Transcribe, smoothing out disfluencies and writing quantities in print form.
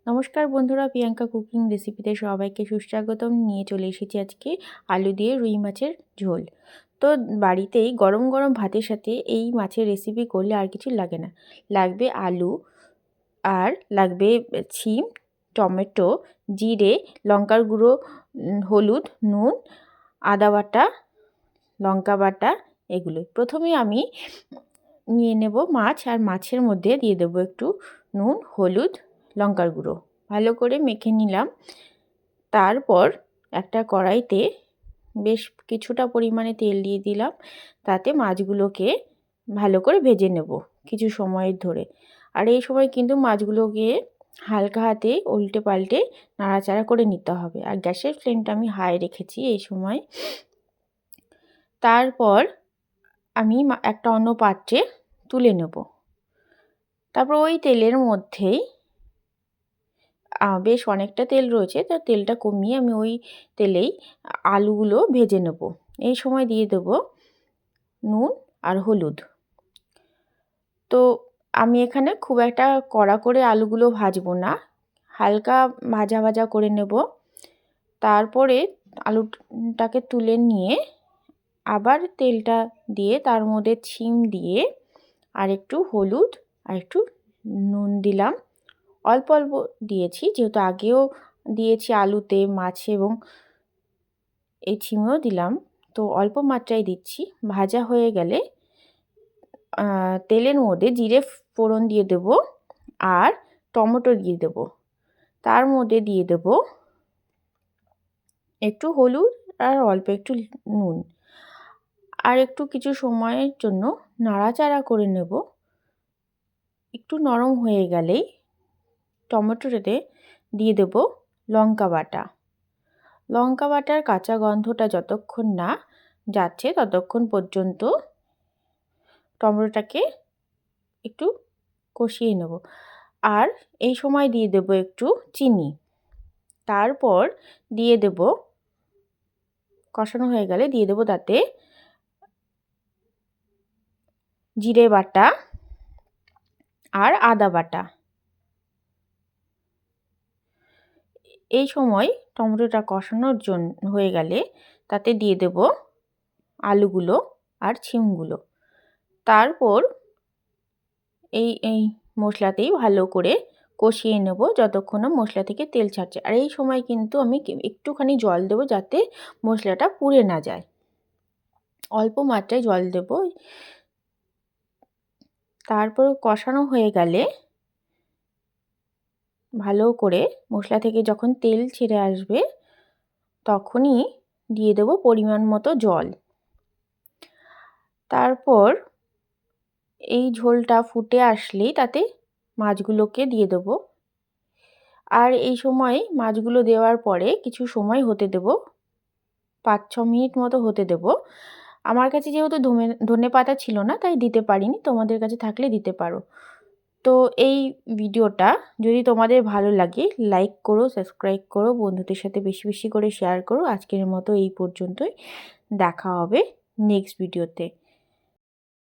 নমস্কার বন্ধুরা, প্রিয়াঙ্কা কুকিং রেসিপিতে সবাইকে সুস্বাগতম। নিয়ে চলে এসেছি আজকে আলু দিয়ে রুই মাছের ঝোল। তো বাড়িতেই গরম গরম ভাতের সাথে এই মাছের রেসিপি করলে আর কিছু লাগে না। লাগবে আলু, আর লাগবে শিম, টমেটো, জিরে, লঙ্কার গুঁড়ো, হলুদ, নুন, আদা বাটা, লঙ্কা বাটা, এগুলো। প্রথমে আমি নিয়ে নেব মাছ, আর মাছের মধ্যে দিয়ে দেবো একটু নুন, হলুদ, লঙ্কার গুঁড়ো, ভালো করে মেখে নিলাম। তারপর একটা কড়াইতে বেশ কিছুটা পরিমাণে তেল দিয়ে দিলাম, তাতে মাছগুলোকে ভালো করে ভেজে নেব কিছু সময়ের ধরে। আর এই সময় কিন্তু মাছগুলোকে হালকা হাতে উল্টে পাল্টে নাড়াচাড়া করে নিতে হবে। আর গ্যাসের ফ্লেমটা আমি হাই রেখেছি এই সময়। তারপর আমি একটা অন্য পাত্রে তুলে নেব। তারপর ওই তেলের মধ্যেই বেশ অনেকটা তেল রয়েছে, তো তেলটা কমিয়ে আমি ওই তেলেই আলুগুলো ভেজে নেব। এই সময় দিয়ে দেব নুন আর হলুদ। তো আমি এখানে খুব একটা কড়া করে আলুগুলো ভাজবো না, হালকা ভাজা ভাজা করে নেব। তারপরে আলুটাকে তুলে নিয়ে আবার তেলটা দিয়ে তার মধ্যে শিম দিয়ে আর একটু হলুদ আর একটু নুন দিলাম। অল্প অল্প দিয়েছি, যেহেতু আগেও দিয়েছি আলুতে, মাছে এবং এই শিমেও দিলাম, তো অল্প মাত্রায় দিচ্ছি। ভাজা হয়ে গেলে তেলের মধ্যে জিরে ফোড়ন দিয়ে দেব, আর টমেটো দিয়ে দেব। তার মধ্যে দিয়ে দেব একটু হলুদ আর অল্প একটু নুন, আর একটু কিছু সময়ের জন্য নাড়াচাড়া করে নেব। একটু নরম হয়ে গেলেই টমেটোতে দিয়ে দেব লঙ্কা বাটা। লঙ্কা বাটার কাঁচা গন্ধটা যতক্ষণ না যাচ্ছে ততক্ষণ পর্যন্ত টমেটোটাকে একটু কষিয়ে নেব। আর এই সময় দিয়ে দেব একটু চিনি। তারপর দিয়ে দেব, কষানো হয়ে গেলে দিয়ে দেব তাতে জিরে বাটা আর আদা বাটা। এই সময় টমেটোটা কষানোর জন্য হয়ে গেলে তাতে দিয়ে দেব আলুগুলো আর শিমগুলো। তারপর এই মশলাতেই ভালো করে কষিয়ে নেব যতক্ষণ না মশলা থেকে তেল ছাড়ছে। আর এই সময় কিন্তু আমি একটুখানি জল দেব, যাতে মশলাটা পুড়ে না যায়। অল্প মাত্রায় জল দেব। তারপর কষানো হয়ে গেলে ভালো করে মশলা থেকে যখন তেল ছেড়ে আসবে তখনই দিয়ে দেব পরিমাণ মতো জল। তারপর এই ঝোলটা ফুটে আসলেই তাতে মাছগুলোকে দিয়ে দেব। আর এই সময় মাছগুলো দেওয়ার পরে কিছু সময় হতে দেব, 5-6 মিনিট মতো হতে দেব। আমার কাছে যেহেতু ধনে পাতা ছিল না তাই দিতে পারিনি, তোমাদের কাছে থাকলে দিতে পারো। তো এই ভিডিওটা যদি তোমাদের ভালো লাগে লাইক করো, সাবস্ক্রাইব করো, বন্ধুদের সাথে বেশি বেশি করে শেয়ার করো। আজকের মতো এই পর্যন্তই, দেখা হবে নেক্সট ভিডিওতে।